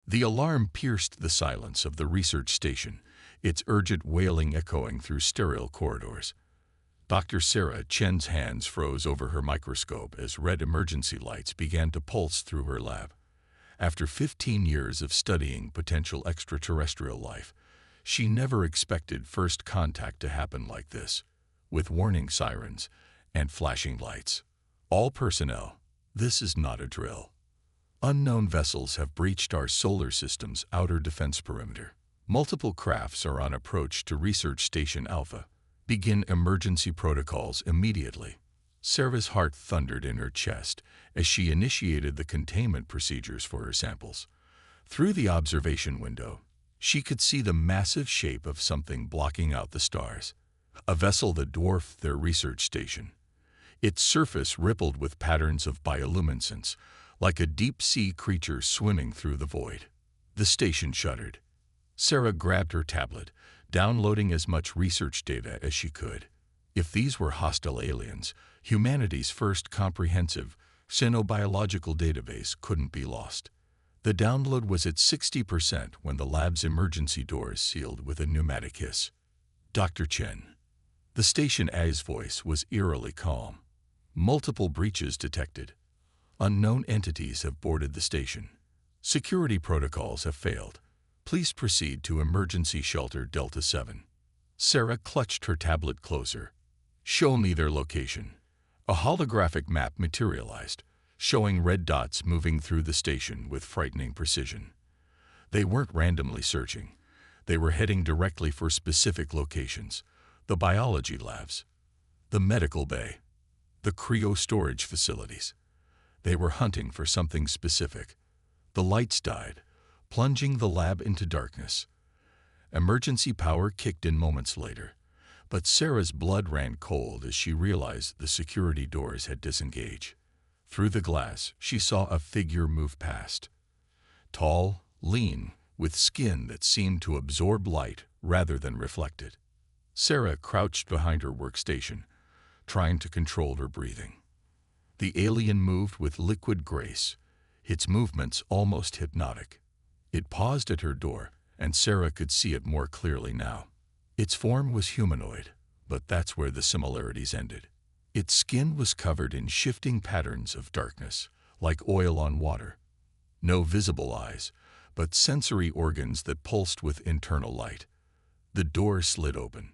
The alarm pierced the silence of the research station, its urgent wailing echoing through sterile corridors. Dr. Sarah Chen's hands froze over her microscope as red emergency lights began to pulse through her lab. After 15 years of studying potential extraterrestrial life, she never expected first contact to happen like this, with warning sirens and flashing lights. All personnel, this is not a drill. Unknown vessels have breached our solar system's outer defense perimeter. Multiple crafts are on approach to Research Station Alpha. Begin emergency protocols immediately. Sarah's heart thundered in her chest as she initiated the containment procedures for her samples. Through the observation window, she could see the massive shape of something blocking out the stars, a vessel that dwarfed their research station. Its surface rippled with patterns of bioluminescence, like a deep-sea creature swimming through the void. The station shuddered. Sarah grabbed her tablet, downloading as much research data as she could. If these were hostile aliens, humanity's first comprehensive xenobiological database couldn't be lost. The download was at 60% when the lab's emergency doors sealed with a pneumatic hiss. Dr. Chen. The station A's voice was eerily calm. Multiple breaches detected. Unknown entities have boarded the station. Security protocols have failed. Please proceed to Emergency Shelter Delta 7. Sarah clutched her tablet closer. Show me their location. A holographic map materialized, showing red dots moving through the station with frightening precision. They weren't randomly searching. They were heading directly for specific locations: the biology labs, the medical bay, the cryo storage facilities. They were hunting for something specific. The lights died, plunging the lab into darkness. Emergency power kicked in moments later, but Sarah's blood ran cold as she realized the security doors had disengaged. Through the glass, she saw a figure move past. Tall, lean, with skin that seemed to absorb light rather than reflect it. Sarah crouched behind her workstation, trying to control her breathing. The alien moved with liquid grace, its movements almost hypnotic. It paused at her door, and Sarah could see it more clearly now. Its form was humanoid, but that's where the similarities ended. Its skin was covered in shifting patterns of darkness, like oil on water. No visible eyes, but sensory organs that pulsed with internal light. The door slid open.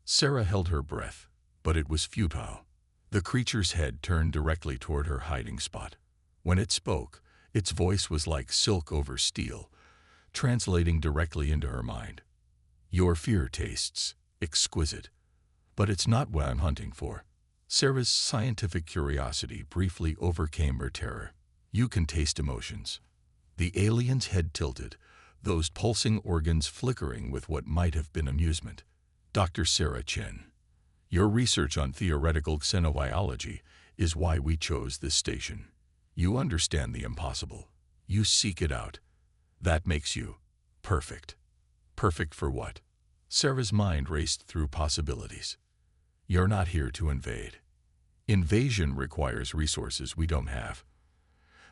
Sarah held her breath, but it was futile. The creature's head turned directly toward her hiding spot. When it spoke, its voice was like silk over steel, translating directly into her mind. Your fear tastes exquisite, but it's not what I'm hunting for. Sarah's scientific curiosity briefly overcame her terror. You can taste emotions. The alien's head tilted, those pulsing organs flickering with what might have been amusement. Dr. Sarah Chen. Your research on theoretical xenobiology is why we chose this station. You understand the impossible. You seek it out. That makes you perfect. Perfect for what? Sarah's mind raced through possibilities. You're not here to invade. Invasion requires resources we don't have.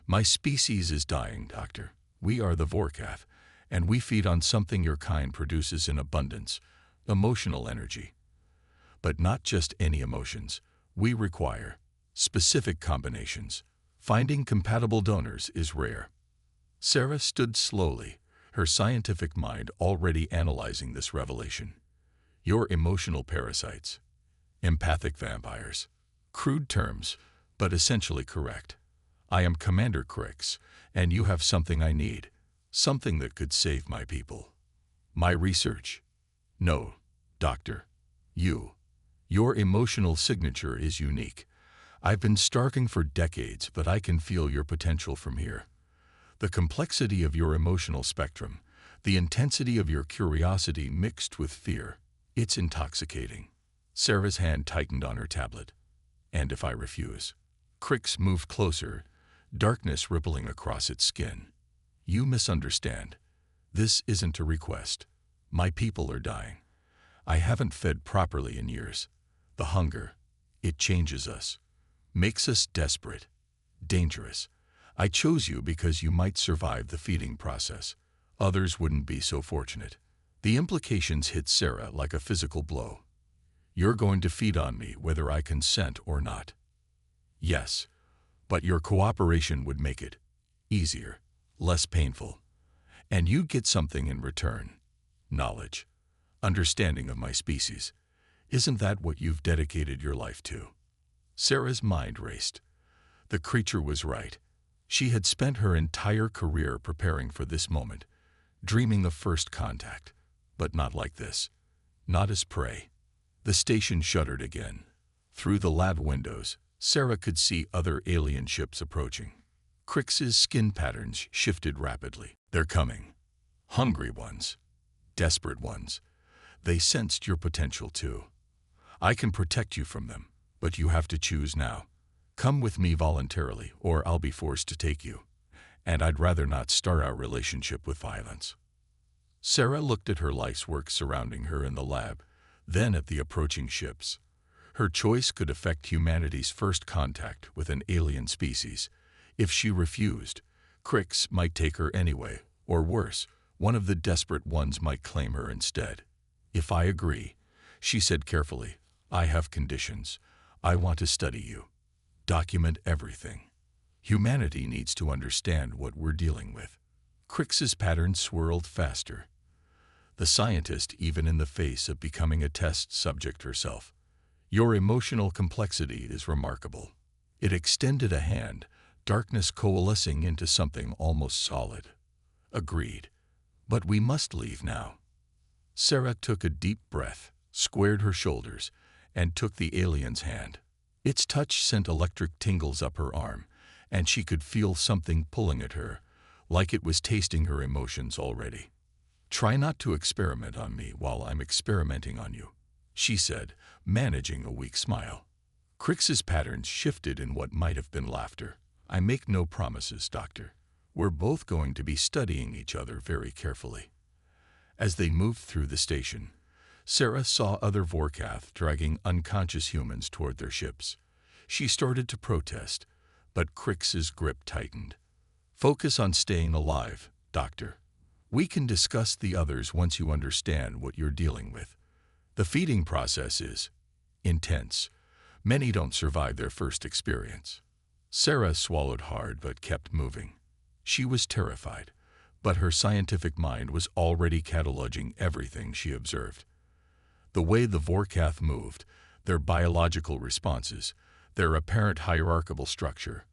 My species is dying, Doctor. We are the Vorkath, and we feed on something your kind produces in abundance: emotional energy. But not just any emotions. We require specific combinations. Finding compatible donors is rare. Sarah stood slowly, her scientific mind already analyzing this revelation. Your emotional parasites. Empathic vampires. Crude terms, but essentially correct. I am Commander Crix, and you have something I need. Something that could save my people. My research? No, Doctor. Your emotional signature is unique. I've been stalking for decades, but I can feel your potential from here. The complexity of your emotional spectrum, the intensity of your curiosity mixed with fear, it's intoxicating. Sarah's hand tightened on her tablet. And if I refuse? Crix moved closer, darkness rippling across its skin. You misunderstand. This isn't a request. My people are dying. I haven't fed properly in years. The hunger, it changes us, makes us desperate, dangerous. I chose you because you might survive the feeding process. Others wouldn't be so fortunate. The implications hit Sarah like a physical blow. You're going to feed on me whether I consent or not. Yes, but your cooperation would make it easier, less painful. And you'd get something in return. Knowledge. Understanding of my species. Isn't that what you've dedicated your life to? Sarah's mind raced. The creature was right. She had spent her entire career preparing for this moment, dreaming of first contact, but not like this. Not as prey. The station shuddered again. Through the lab windows, Sarah could see other alien ships approaching. Crix's skin patterns shifted rapidly. They're coming. Hungry ones. Desperate ones. They sensed your potential too. I can protect you from them, but you have to choose now. Come with me voluntarily, or I'll be forced to take you. And I'd rather not start our relationship with violence. Sarah looked at her life's work surrounding her in the lab, then at the approaching ships. Her choice could affect humanity's first contact with an alien species. If she refused, Crix might take her anyway, or worse, one of the desperate ones might claim her instead. If I agree, she said carefully, I have conditions. I want to study you. Document everything. Humanity needs to understand what we're dealing with. Crix's pattern swirled faster. The scientist even in the face of becoming a test subject herself. Your emotional complexity is remarkable. It extended a hand, darkness coalescing into something almost solid. Agreed. But we must leave now. Sarah took a deep breath, squared her shoulders, and took the alien's hand. Its touch sent electric tingles up her arm, and she could feel something pulling at her, like it was tasting her emotions already. Try not to experiment on me while I'm experimenting on you, she said, managing a weak smile. Crix's patterns shifted in what might have been laughter. I make no promises, Doctor. We're both going to be studying each other very carefully. As they moved through the station, Sarah saw other Vorkath dragging unconscious humans toward their ships. She started to protest, but Crix's grip tightened. Focus on staying alive, Doctor. We can discuss the others once you understand what you're dealing with. The feeding process is intense. Many don't survive their first experience. Sarah swallowed hard but kept moving. She was terrified, but her scientific mind was already cataloging everything she observed. The way the Vorkath moved, their biological responses, their apparent hierarchical structure.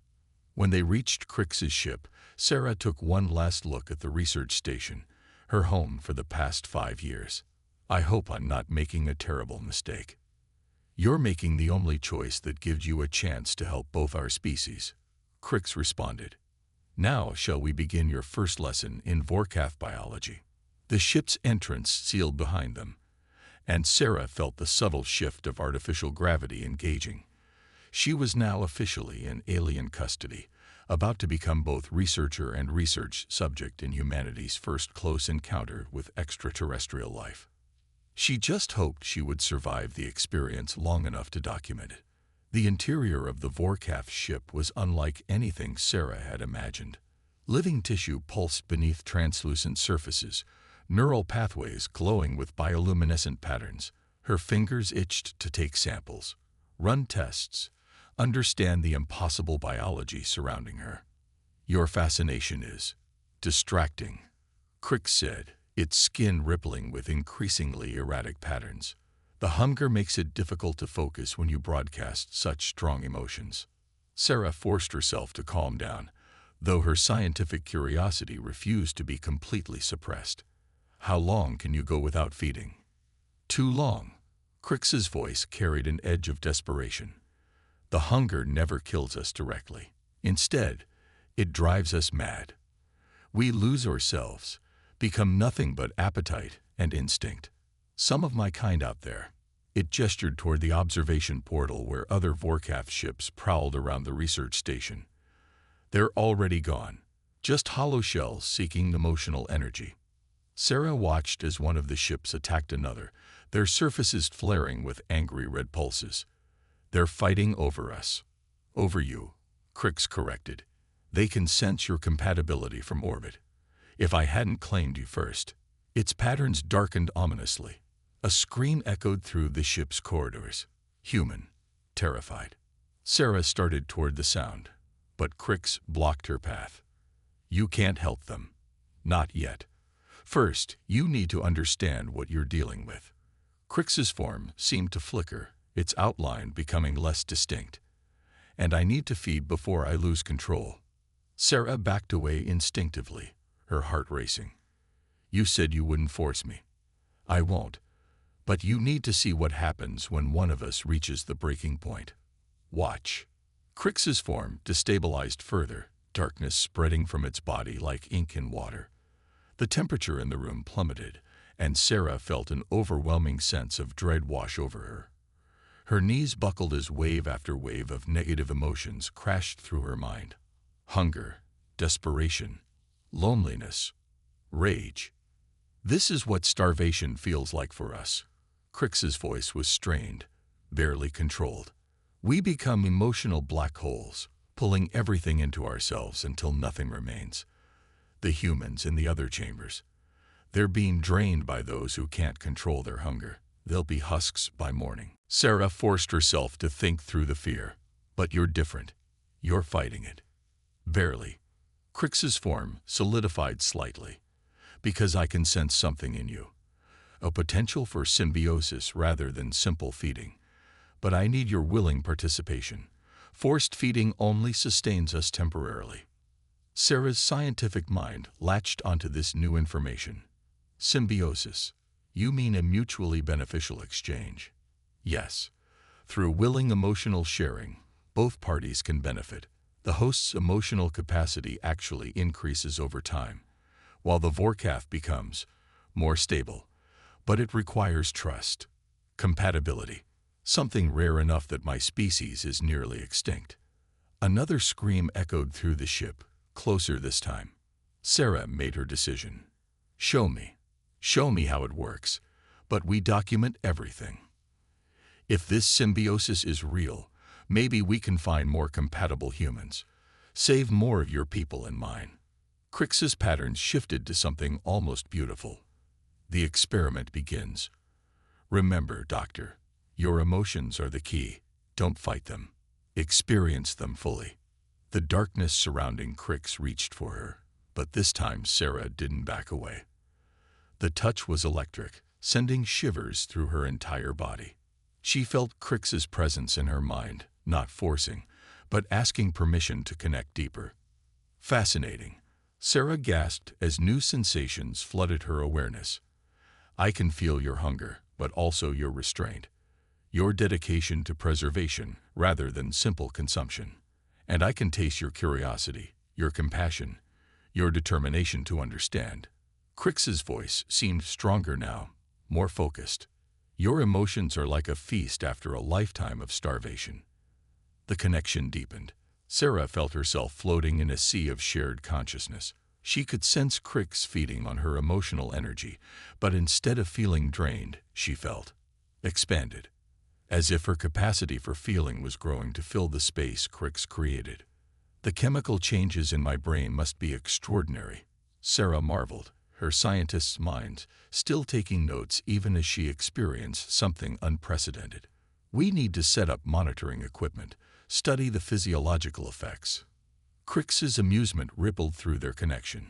When they reached Crix's ship, Sarah took one last look at the research station, her home for the past 5 years. I hope I'm not making a terrible mistake. You're making the only choice that gives you a chance to help both our species, Crix responded. Now shall we begin your first lesson in Vorkath biology. The ship's entrance sealed behind them, and Sarah felt the subtle shift of artificial gravity engaging. She was now officially in alien custody, about to become both researcher and research subject in humanity's first close encounter with extraterrestrial life. She just hoped she would survive the experience long enough to document it. The interior of the Vorkath ship was unlike anything Sarah had imagined. Living tissue pulsed beneath translucent surfaces, neural pathways glowing with bioluminescent patterns. Her fingers itched to take samples, run tests, understand the impossible biology surrounding her. Your fascination is distracting, Crix said, its skin rippling with increasingly erratic patterns. The hunger makes it difficult to focus when you broadcast such strong emotions. Sarah forced herself to calm down, though her scientific curiosity refused to be completely suppressed. How long can you go without feeding? Too long. Crix's voice carried an edge of desperation. The hunger never kills us directly. Instead, it drives us mad. We lose ourselves, become nothing but appetite and instinct. Some of my kind out there. It gestured toward the observation portal where other Vorkath ships prowled around the research station. They're already gone, just hollow shells seeking emotional energy. Sarah watched as one of the ships attacked another, their surfaces flaring with angry red pulses. They're fighting over us. Over you, Crix corrected. They can sense your compatibility from orbit. If I hadn't claimed you first. Its patterns darkened ominously. A scream echoed through the ship's corridors. Human. Terrified. Sarah started toward the sound, but Crix blocked her path. You can't help them. Not yet. First, you need to understand what you're dealing with. Crix's form seemed to flicker, its outline becoming less distinct. And I need to feed before I lose control. Sarah backed away instinctively, her heart racing. You said you wouldn't force me. I won't. But you need to see what happens when one of us reaches the breaking point. Watch. Crix's form destabilized further, darkness spreading from its body like ink in water. The temperature in the room plummeted, and Sarah felt an overwhelming sense of dread wash over her. Her knees buckled as wave after wave of negative emotions crashed through her mind. Hunger, desperation, loneliness, rage. This is what starvation feels like for us. Crix's voice was strained, barely controlled. We become emotional black holes, pulling everything into ourselves until nothing remains. The humans in the other chambers. They're being drained by those who can't control their hunger. They'll be husks by morning. Sarah forced herself to think through the fear. But you're different. You're fighting it. Barely. Crix's form solidified slightly. Because I can sense something in you. A potential for symbiosis rather than simple feeding. But I need your willing participation. Forced feeding only sustains us temporarily. Sarah's scientific mind latched onto this new information. Symbiosis. You mean a mutually beneficial exchange? Yes. Through willing emotional sharing, both parties can benefit. The host's emotional capacity actually increases over time, while the Vorkath becomes more stable. But it requires trust, compatibility, something rare enough that my species is nearly extinct. Another scream echoed through the ship, closer this time. Sarah made her decision. Show me. Show me how it works, but we document everything. If this symbiosis is real, maybe we can find more compatible humans. Save more of your people and mine. Crix's patterns shifted to something almost beautiful. The experiment begins. Remember, Doctor, your emotions are the key. Don't fight them. Experience them fully. The darkness surrounding Crix reached for her, but this time Sarah didn't back away. The touch was electric, sending shivers through her entire body. She felt Crix's presence in her mind, not forcing, but asking permission to connect deeper. Fascinating. Sarah gasped as new sensations flooded her awareness. I can feel your hunger, but also your restraint. Your dedication to preservation rather than simple consumption. And I can taste your curiosity, your compassion, your determination to understand. Crix's voice seemed stronger now, more focused. Your emotions are like a feast after a lifetime of starvation. The connection deepened. Sarah felt herself floating in a sea of shared consciousness. She could sense Crix feeding on her emotional energy, but instead of feeling drained, she felt expanded, as if her capacity for feeling was growing to fill the space Crix created. The chemical changes in my brain must be extraordinary, Sarah marveled, her scientist's mind still taking notes even as she experienced something unprecedented. We need to set up monitoring equipment, study the physiological effects. Crix's amusement rippled through their connection.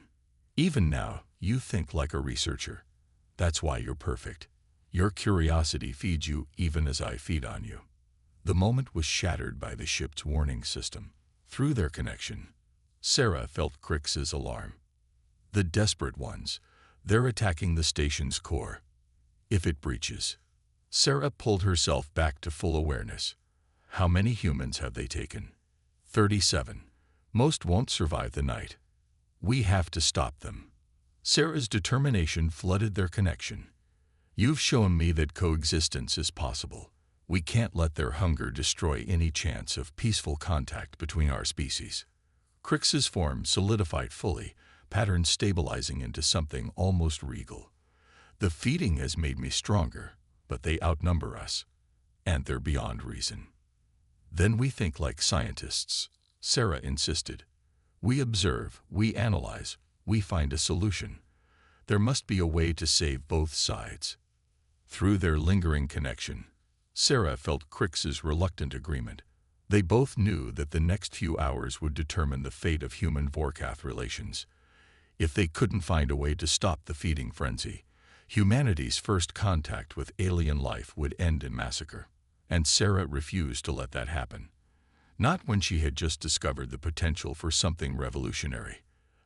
Even now, you think like a researcher. That's why you're perfect. Your curiosity feeds you even as I feed on you. The moment was shattered by the ship's warning system. Through their connection, Sarah felt Crix's alarm. The desperate ones, they're attacking the station's core. If it breaches. Sarah pulled herself back to full awareness. How many humans have they taken? 37. Most won't survive the night. We have to stop them. Sarah's determination flooded their connection. You've shown me that coexistence is possible. We can't let their hunger destroy any chance of peaceful contact between our species. Crix's form solidified fully, patterns stabilizing into something almost regal. The feeding has made me stronger, but they outnumber us, and they're beyond reason. Then we think like scientists, Sarah insisted. We observe, we analyze, we find a solution. There must be a way to save both sides. Through their lingering connection, Sarah felt Crix's reluctant agreement. They both knew that the next few hours would determine the fate of human-Vorkath relations. If they couldn't find a way to stop the feeding frenzy, humanity's first contact with alien life would end in massacre. And Sarah refused to let that happen. Not when she had just discovered the potential for something revolutionary.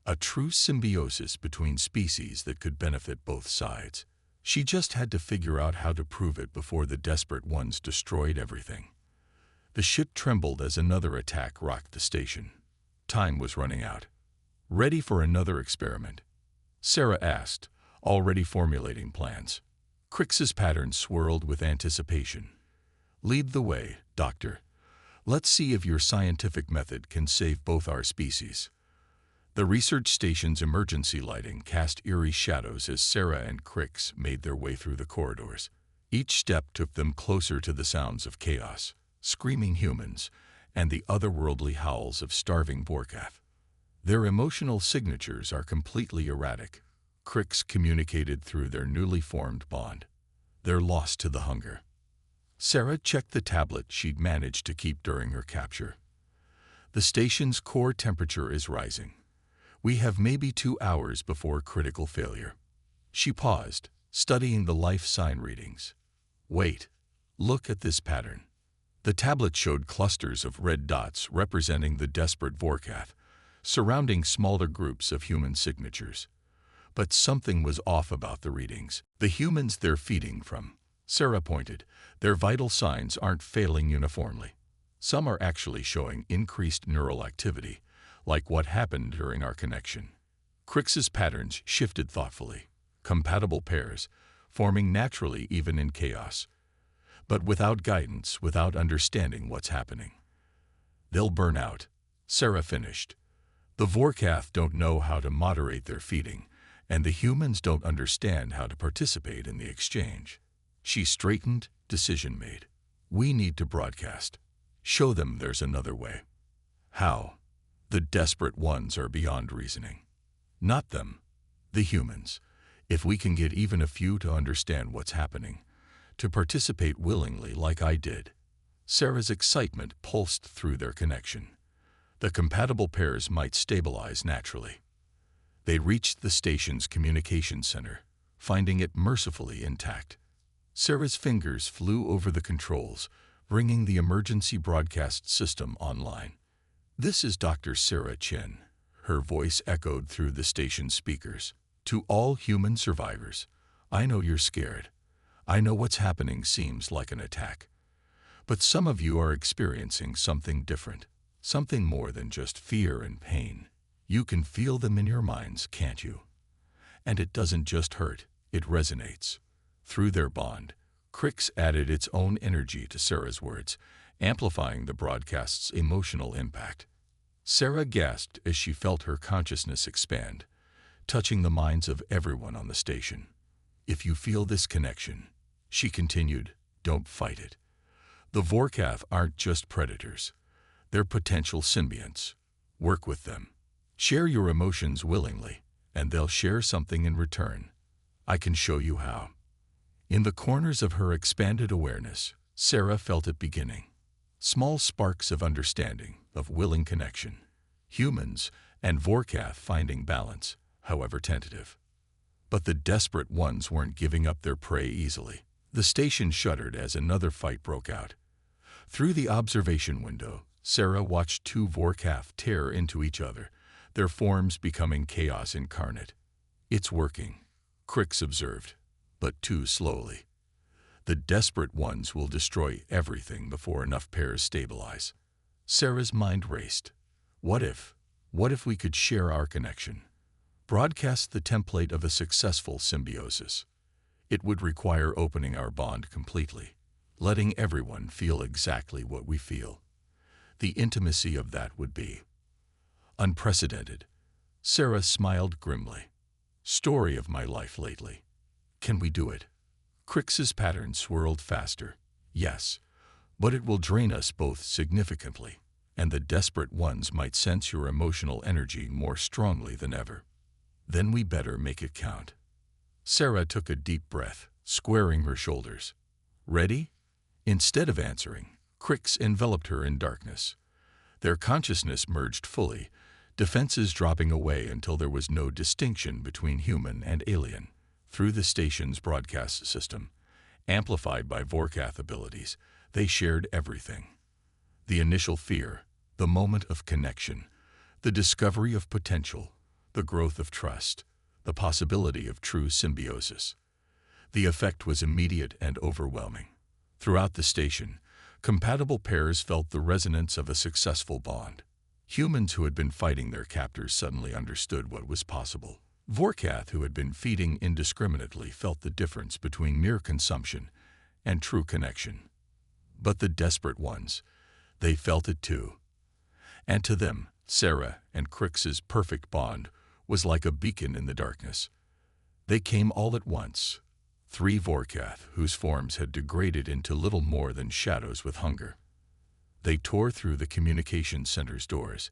A true symbiosis between species that could benefit both sides. She just had to figure out how to prove it before the desperate ones destroyed everything. The ship trembled as another attack rocked the station. Time was running out. Ready for another experiment? Sarah asked, already formulating plans. Crix's pattern swirled with anticipation. Lead the way, Doctor. Let's see if your scientific method can save both our species. The research station's emergency lighting cast eerie shadows as Sarah and Crix made their way through the corridors. Each step took them closer to the sounds of chaos, screaming humans, and the otherworldly howls of starving Vorkath. Their emotional signatures are completely erratic. Crix communicated through their newly formed bond. They're lost to the hunger. Sarah checked the tablet she'd managed to keep during her capture. The station's core temperature is rising. We have maybe 2 hours before critical failure. She paused, studying the life sign readings. Wait, look at this pattern. The tablet showed clusters of red dots representing the desperate Vorkath, surrounding smaller groups of human signatures. But something was off about the readings. The humans they're feeding from, Sarah pointed, their vital signs aren't failing uniformly. Some are actually showing increased neural activity, like what happened during our connection. Crix's patterns shifted thoughtfully, compatible pairs, forming naturally even in chaos. But without guidance, without understanding what's happening. They'll burn out, Sarah finished. The Vorkath don't know how to moderate their feeding, and the humans don't understand how to participate in the exchange. She straightened, decision made. We need to broadcast. Show them there's another way. How? The desperate ones are beyond reasoning. Not them, the humans. If we can get even a few to understand what's happening, to participate willingly like I did. Sarah's excitement pulsed through their connection. The compatible pairs might stabilize naturally. They reached the station's communication center, finding it mercifully intact. Sarah's fingers flew over the controls, bringing the emergency broadcast system online. This is Dr. Sarah Chen. Her voice echoed through the station's speakers. To all human survivors, I know you're scared. I know what's happening seems like an attack. But some of you are experiencing something different, something more than just fear and pain. You can feel them in your minds, can't you? And it doesn't just hurt, it resonates. Through their bond, Crix added its own energy to Sarah's words, amplifying the broadcast's emotional impact. Sarah gasped as she felt her consciousness expand, touching the minds of everyone on the station. If you feel this connection, she continued, don't fight it. The Vorkath aren't just predators. They're potential symbionts. Work with them. Share your emotions willingly, and they'll share something in return. I can show you how. In the corners of her expanded awareness, Sarah felt it beginning. Small sparks of understanding, of willing connection. Humans and Vorkath finding balance, however tentative. But the desperate ones weren't giving up their prey easily. The station shuddered as another fight broke out. Through the observation window, Sarah watched 2 Vorkath tear into each other, their forms becoming chaos incarnate. It's working, Crix observed, but too slowly. The desperate ones will destroy everything before enough pairs stabilize. Sarah's mind raced. What if we could share our connection? Broadcast the template of a successful symbiosis. It would require opening our bond completely, letting everyone feel exactly what we feel. The intimacy of that would be unprecedented. Sarah smiled grimly. Story of my life lately. Can we do it? Crix's pattern swirled faster. Yes, but it will drain us both significantly, and the desperate ones might sense your emotional energy more strongly than ever. Then we better make it count. Sarah took a deep breath, squaring her shoulders. Ready? Instead of answering, Crix enveloped her in darkness. Their consciousness merged fully, defenses dropping away until there was no distinction between human and alien. Through the station's broadcast system, amplified by Vorkath abilities, they shared everything. The initial fear, the moment of connection, the discovery of potential, the growth of trust, the possibility of true symbiosis. The effect was immediate and overwhelming. Throughout the station, compatible pairs felt the resonance of a successful bond. Humans who had been fighting their captors suddenly understood what was possible. Vorkath, who had been feeding indiscriminately, felt the difference between mere consumption and true connection. But the desperate ones, they felt it too. And to them, Sarah and Crix's perfect bond was like a beacon in the darkness. They came all at once. 3 Vorkath, whose forms had degraded into little more than shadows with hunger. They tore through the communication center's doors,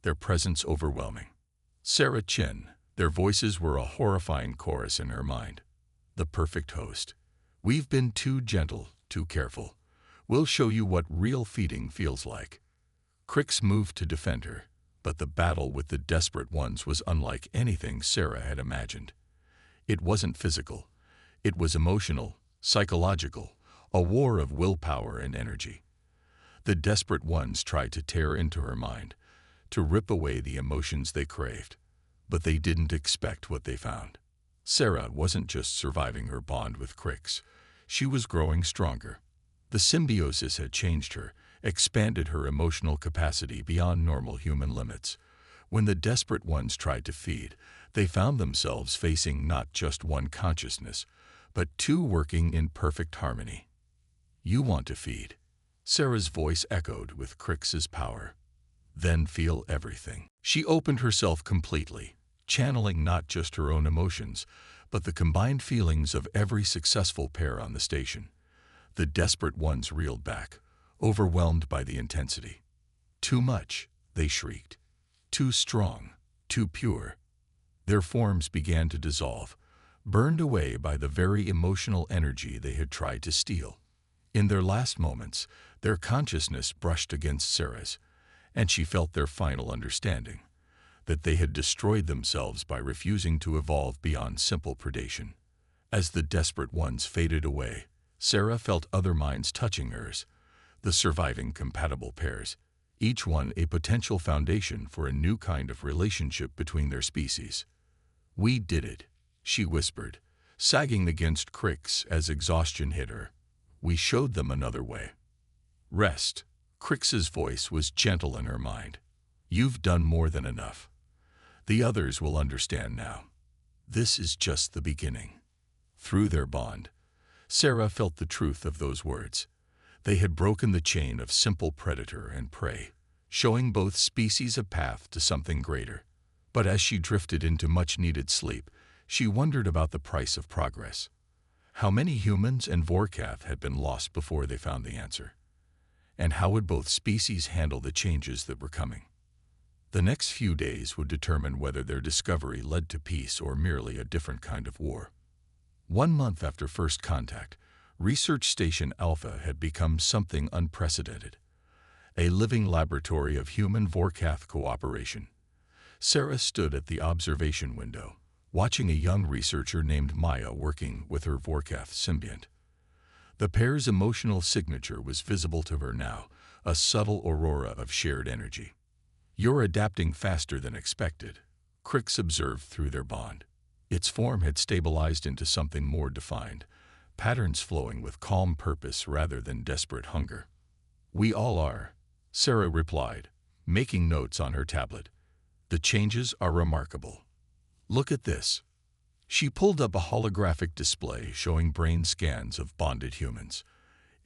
their presence overwhelming. Sarah Chen, their voices were a horrifying chorus in her mind. The perfect host. We've been too gentle, too careful. We'll show you what real feeding feels like. Crix moved to defend her, but the battle with the desperate ones was unlike anything Sarah had imagined. It wasn't physical. It was emotional, psychological, a war of willpower and energy. The desperate ones tried to tear into her mind, to rip away the emotions they craved, but they didn't expect what they found. Sarah wasn't just surviving her bond with Crix. She was growing stronger. The symbiosis had changed her, expanded her emotional capacity beyond normal human limits. When the desperate ones tried to feed, they found themselves facing not just one consciousness, but 2 working in perfect harmony. You want to feed. Sarah's voice echoed with Crix's power. Then feel everything. She opened herself completely, channeling not just her own emotions, but the combined feelings of every successful pair on the station. The desperate ones reeled back, overwhelmed by the intensity. Too much, they shrieked. Too strong, too pure. Their forms began to dissolve, burned away by the very emotional energy they had tried to steal. In their last moments, their consciousness brushed against Sarah's, and she felt their final understanding, that they had destroyed themselves by refusing to evolve beyond simple predation. As the desperate ones faded away, Sarah felt other minds touching hers, the surviving compatible pairs, each one a potential foundation for a new kind of relationship between their species. We did it, she whispered, sagging against Crix as exhaustion hit her. We showed them another way. Rest. Crix's voice was gentle in her mind. You've done more than enough. The others will understand now. This is just the beginning. Through their bond, Sarah felt the truth of those words. They had broken the chain of simple predator and prey, showing both species a path to something greater. But as she drifted into much-needed sleep, she wondered about the price of progress. How many humans and Vorkath had been lost before they found the answer? And how would both species handle the changes that were coming? The next few days would determine whether their discovery led to peace or merely a different kind of war. 1 month after first contact, Research Station Alpha had become something unprecedented. A living laboratory of human-Vorkath cooperation. Sarah stood at the observation window, watching a young researcher named Maya working with her Vorkath symbiont. The pair's emotional signature was visible to her now, a subtle aurora of shared energy. You're adapting faster than expected, Crix observed through their bond. Its form had stabilized into something more defined, patterns flowing with calm purpose rather than desperate hunger. We all are, Sarah replied, making notes on her tablet. The changes are remarkable. Look at this. She pulled up a holographic display showing brain scans of bonded humans.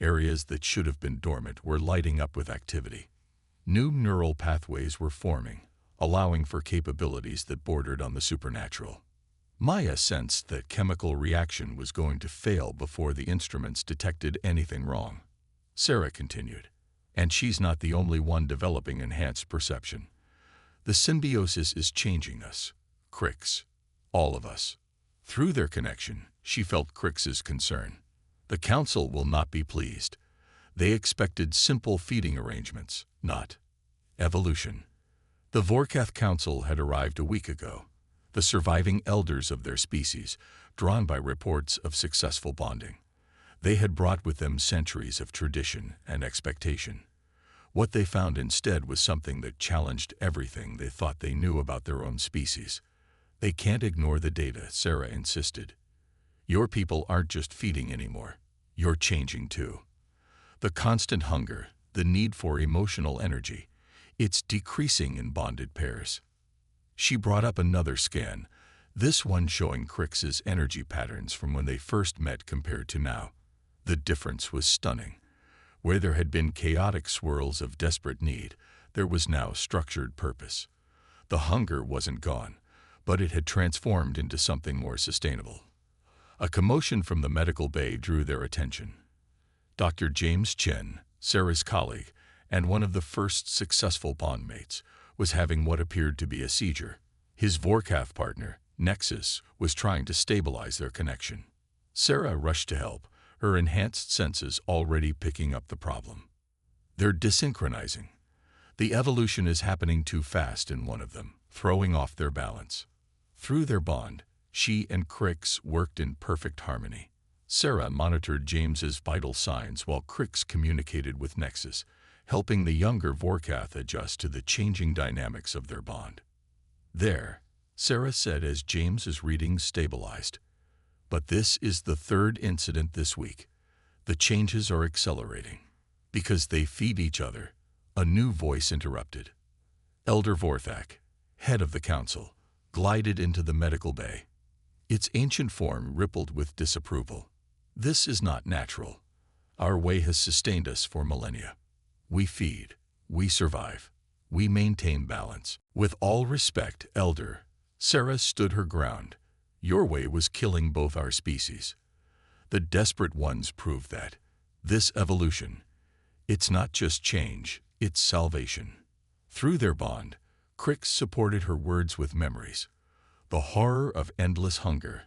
Areas that should have been dormant were lighting up with activity. New neural pathways were forming, allowing for capabilities that bordered on the supernatural. Maya sensed that chemical reaction was going to fail before the instruments detected anything wrong. Sarah continued, and she's not the only one developing enhanced perception. The symbiosis is changing us, Crix. all of us. Through their connection, she felt Crix's concern. The council will not be pleased. They expected simple feeding arrangements, not evolution. The Vorkath Council had arrived a week ago, the surviving elders of their species, drawn by reports of successful bonding. They had brought with them centuries of tradition and expectation. What they found instead was something that challenged everything they thought they knew about their own species. They can't ignore the data, Sarah insisted. Your people aren't just feeding anymore. You're changing too. The constant hunger, the need for emotional energy, it's decreasing in bonded pairs. She brought up another scan, this one showing Crix's energy patterns from when they first met compared to now. The difference was stunning. Where there had been chaotic swirls of desperate need, there was now structured purpose. The hunger wasn't gone, but it had transformed into something more sustainable. A commotion from the medical bay drew their attention. Dr. James Chen, Sarah's colleague, and one of the first successful bondmates, was having what appeared to be a seizure. His Vorkath partner, Nexus, was trying to stabilize their connection. Sarah rushed to help, her enhanced senses already picking up the problem. They're desynchronizing. The evolution is happening too fast in one of them, throwing off their balance. Through their bond, she and Crix worked in perfect harmony. Sarah monitored James's vital signs while Crix communicated with Nexus, helping the younger Vorkath adjust to the changing dynamics of their bond. There, Sarah said as James's readings stabilized. But this is the third incident this week. The changes are accelerating. Because they feed each other, a new voice interrupted. Elder Vorthak, head of the council, glided into the medical bay. Its ancient form rippled with disapproval. This is not natural. Our way has sustained us for millennia. We feed, we survive, we maintain balance. With all respect, Elder, Sarah stood her ground. Your way was killing both our species. The desperate ones proved that. This evolution, it's not just change, it's salvation. Through their bond, Crix supported her words with memories. The horror of endless hunger,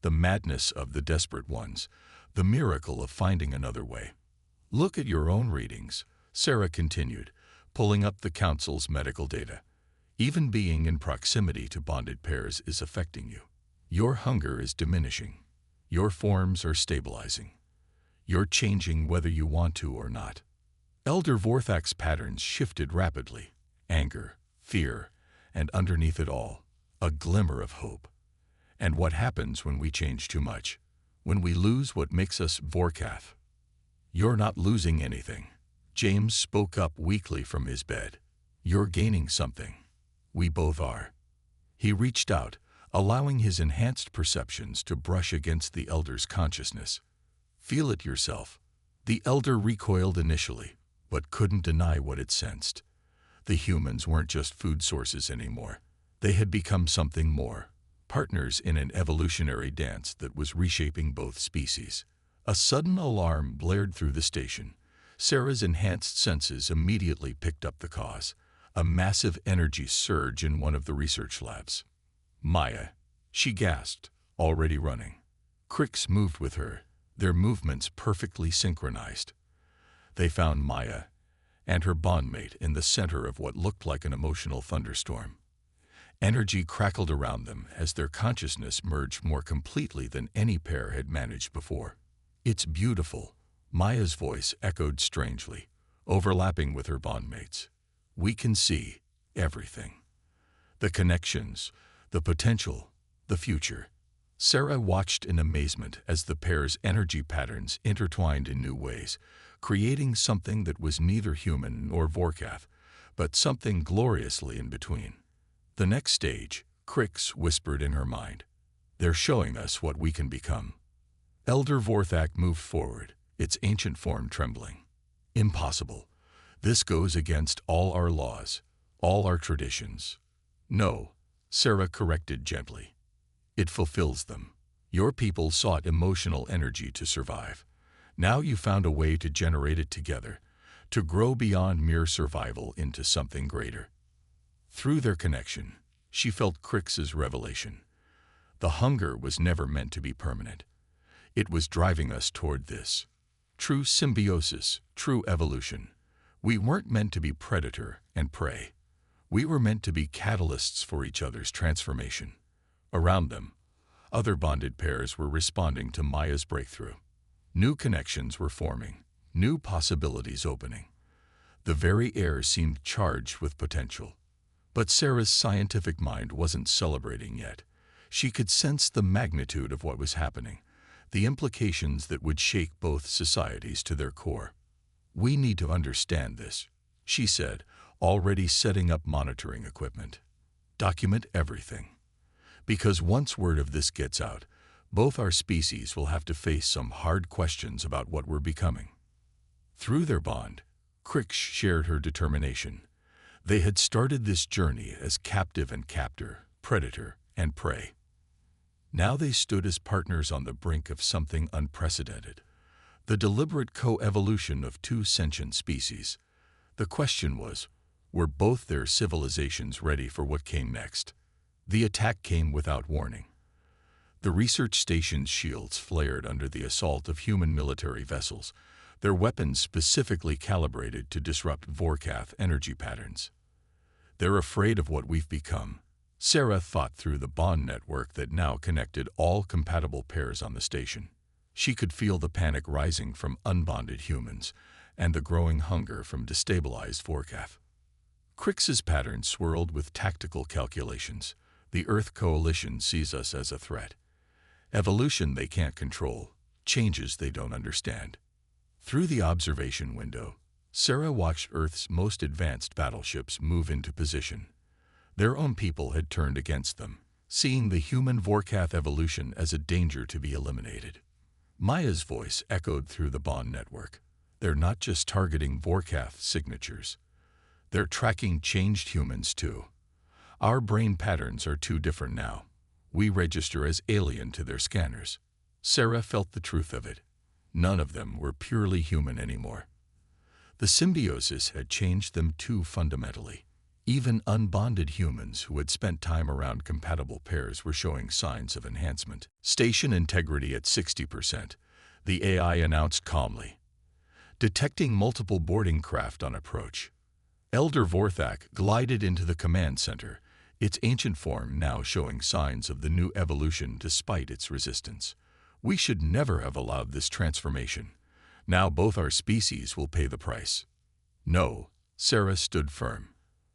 the madness of the desperate ones, the miracle of finding another way. Look at your own readings, Sarah continued, pulling up the council's medical data. Even being in proximity to bonded pairs is affecting you. Your hunger is diminishing. Your forms are stabilizing. You're changing whether you want to or not. Elder Vorthak's patterns shifted rapidly. Anger, fear, and underneath it all, a glimmer of hope. And what happens when we change too much? When we lose what makes us Vorkath? You're not losing anything. James spoke up weakly from his bed. You're gaining something. We both are. He reached out, allowing his enhanced perceptions to brush against the elder's consciousness. Feel it yourself. The elder recoiled initially, but couldn't deny what it sensed. The humans weren't just food sources anymore. They had become something more, partners in an evolutionary dance that was reshaping both species. A sudden alarm blared through the station. Sarah's enhanced senses immediately picked up the cause, a massive energy surge in one of the research labs. Maya, she gasped, already running. Crix moved with her, their movements perfectly synchronized. They found Maya and her bondmate in the center of what looked like an emotional thunderstorm. Energy crackled around them as their consciousness merged more completely than any pair had managed before. It's beautiful, Maya's voice echoed strangely, overlapping with her bondmates. We can see everything. The connections, the potential, the future. Sarah watched in amazement as the pair's energy patterns intertwined in new ways, creating something that was neither human nor Vorkath, but something gloriously in between. The next stage, Crix whispered in her mind. They're showing us what we can become. Elder Vorthak moved forward, its ancient form trembling. Impossible. This goes against all our laws, all our traditions. No, Sarah corrected gently. It fulfills them. Your people sought emotional energy to survive. Now you found a way to generate it together, to grow beyond mere survival into something greater. Through their connection, she felt Crix's revelation. The hunger was never meant to be permanent. It was driving us toward this. True symbiosis, true evolution. We weren't meant to be predator and prey. We were meant to be catalysts for each other's transformation. Around them, other bonded pairs were responding to Maya's breakthrough. New connections were forming, new possibilities opening. The very air seemed charged with potential. But Sarah's scientific mind wasn't celebrating yet. She could sense the magnitude of what was happening, the implications that would shake both societies to their core. "We need to understand this," she said, already setting up monitoring equipment. "Document everything. Because once word of this gets out, both our species will have to face some hard questions about what we're becoming." Through their bond, Crix shared her determination. They had started this journey as captive and captor, predator and prey. Now they stood as partners on the brink of something unprecedented, the deliberate co-evolution of two sentient species. The question was, were both their civilizations ready for what came next? The attack came without warning. The research station's shields flared under the assault of human military vessels, their weapons specifically calibrated to disrupt Vorkath energy patterns. "They're afraid of what we've become," Sarah thought through the bond network that now connected all compatible pairs on the station. She could feel the panic rising from unbonded humans and the growing hunger from destabilized Vorkath. Crix's pattern swirled with tactical calculations. The Earth Coalition sees us as a threat. Evolution they can't control, changes they don't understand. Through the observation window, Sarah watched Earth's most advanced battleships move into position. Their own people had turned against them, seeing the human Vorkath evolution as a danger to be eliminated. Maya's voice echoed through the bond network. "They're not just targeting Vorkath signatures. They're tracking changed humans too. Our brain patterns are too different now. We register as alien to their scanners." Sarah felt the truth of it. None of them were purely human anymore. The symbiosis had changed them too fundamentally. Even unbonded humans who had spent time around compatible pairs were showing signs of enhancement. "Station integrity at 60%, the AI announced calmly. Detecting multiple boarding craft on approach. Elder Vorthak glided into the command center, its ancient form now showing signs of the new evolution despite its resistance. "We should never have allowed this transformation. Now both our species will pay the price." "No," Sarah stood firm.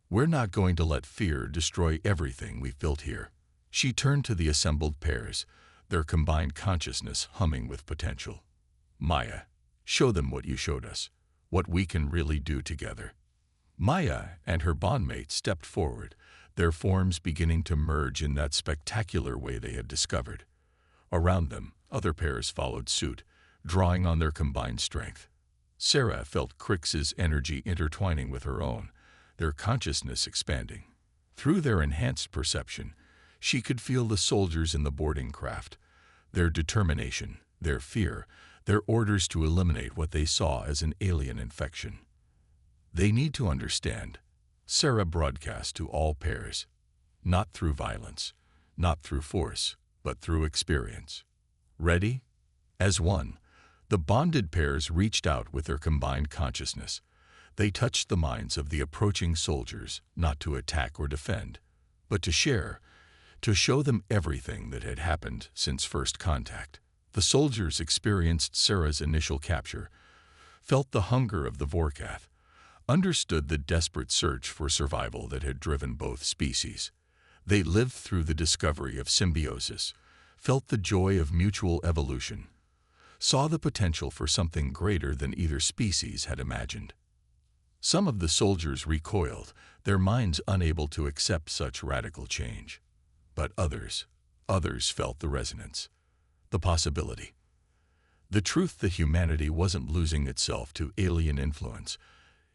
"We're not going to let fear destroy everything we've built here." She turned to the assembled pairs, their combined consciousness humming with potential. "Maya, show them what you showed us, what we can really do together." Maya and her bondmate stepped forward, their forms beginning to merge in that spectacular way they had discovered. Around them, other pairs followed suit, drawing on their combined strength. Sarah felt Crix's energy intertwining with her own, their consciousness expanding. Through their enhanced perception, she could feel the soldiers in the boarding craft, their determination, their fear, their orders to eliminate what they saw as an alien infection. "They need to understand," Sarah broadcast to all pairs. "Not through violence, not through force, but through experience. Ready?" As one, the bonded pairs reached out with their combined consciousness. They touched the minds of the approaching soldiers, not to attack or defend, but to share, to show them everything that had happened since first contact. The soldiers experienced Sarah's initial capture, felt the hunger of the Vorkath, understood the desperate search for survival that had driven both species. They lived through the discovery of symbiosis, felt the joy of mutual evolution, saw the potential for something greater than either species had imagined. Some of the soldiers recoiled, their minds unable to accept such radical change. But others felt the resonance, the possibility. The truth that humanity wasn't losing itself to alien influence.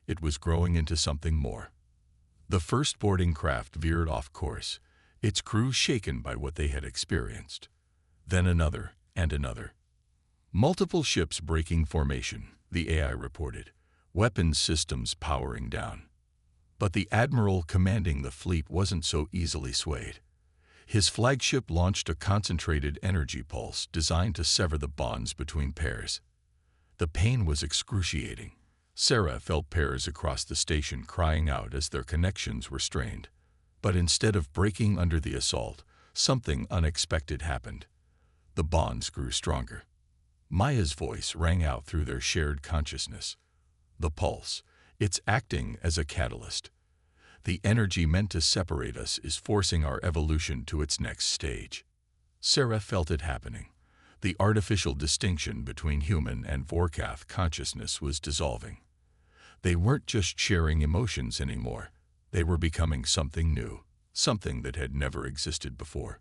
It was growing into something more. The first boarding craft veered off course, its crew shaken by what they had experienced. Then another and another. Multiple ships breaking formation, the AI reported, weapons systems powering down. But the admiral commanding the fleet wasn't so easily swayed. His flagship launched a concentrated energy pulse designed to sever the bonds between pairs. The pain was excruciating. Sarah felt pairs across the station crying out as their connections were strained. But instead of breaking under the assault, something unexpected happened. The bonds grew stronger. Maya's voice rang out through their shared consciousness. The pulse, it's acting as a catalyst. The energy meant to separate us is forcing our evolution to its next stage. Sarah felt it happening. The artificial distinction between human and Vorkath consciousness was dissolving. They weren't just sharing emotions anymore. They were becoming something new, something that had never existed before.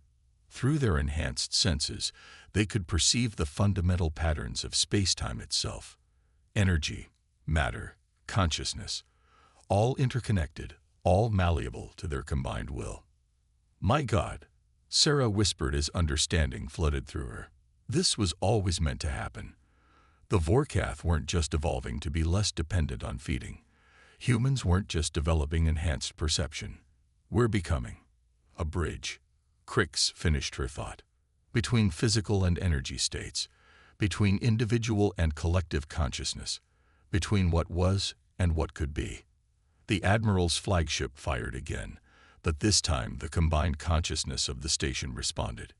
Through their enhanced senses, they could perceive the fundamental patterns of space-time itself. Energy, matter, consciousness, all interconnected, all malleable to their combined will. "My God," Sarah whispered as understanding flooded through her. This was always meant to happen. The Vorkath weren't just evolving to be less dependent on feeding. Humans weren't just developing enhanced perception. We're becoming a bridge. Crix finished her thought. Between physical and energy states, between individual and collective consciousness, between what was and what could be. The Admiral's flagship fired again, but this time the combined consciousness of the station responded.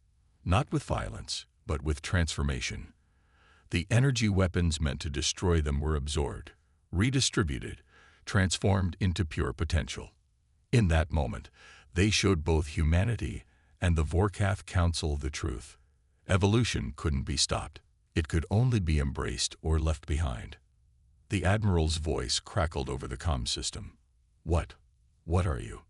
Not with violence, but with transformation. The energy weapons meant to destroy them were absorbed, redistributed, transformed into pure potential. In that moment, they showed both humanity and the Vorkath Council the truth. Evolution couldn't be stopped. It could only be embraced or left behind. The Admiral's voice crackled over the comm system. What are you?"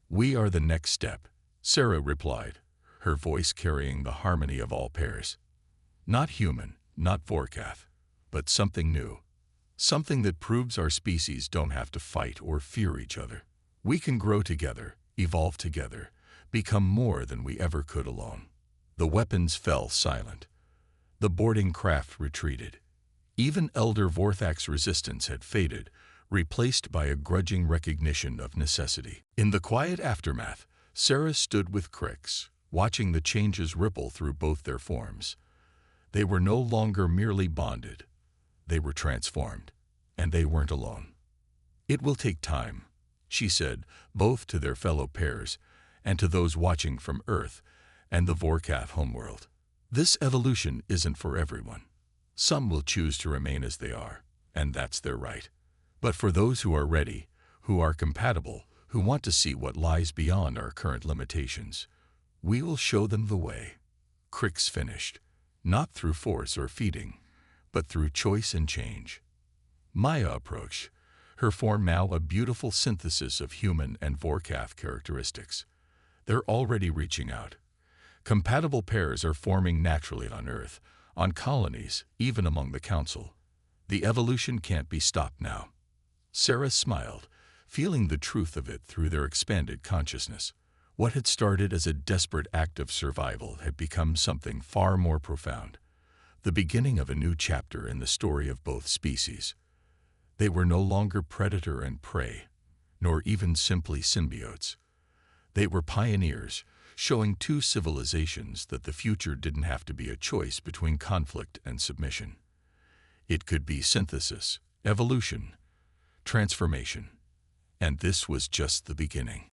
"We are the next step," Sarah replied, her voice carrying the harmony of all pairs. "Not human, not Vorkath, but something new. Something that proves our species don't have to fight or fear each other. We can grow together, evolve together, become more than we ever could alone." The weapons fell silent. The boarding craft retreated. Even Elder Vorthak's resistance had faded, replaced by a grudging recognition of necessity. In the quiet aftermath, Sarah stood with Crix, watching the changes ripple through both their forms. They were no longer merely bonded. They were transformed, and they weren't alone. "It will take time," she said, both to their fellow pairs and to those watching from Earth and the Vorkath homeworld. "This evolution isn't for everyone. Some will choose to remain as they are, and that's their right. But for those who are ready, who are compatible, who want to see what lies beyond our current limitations, we will show them the way." Crix finished, not through force or feeding, but through choice and change. Maya approached, her form now a beautiful synthesis of human and Vorkath characteristics. They're already reaching out. Compatible pairs are forming naturally on Earth, on colonies, even among the Council. The evolution can't be stopped now. Sarah smiled, feeling the truth of it through their expanded consciousness. What had started as a desperate act of survival had become something far more profound, the beginning of a new chapter in the story of both species. They were no longer predator and prey, nor even simply symbiotes. They were pioneers, showing two civilizations that the future didn't have to be a choice between conflict and submission. It could be synthesis, evolution, transformation, and this was just the beginning.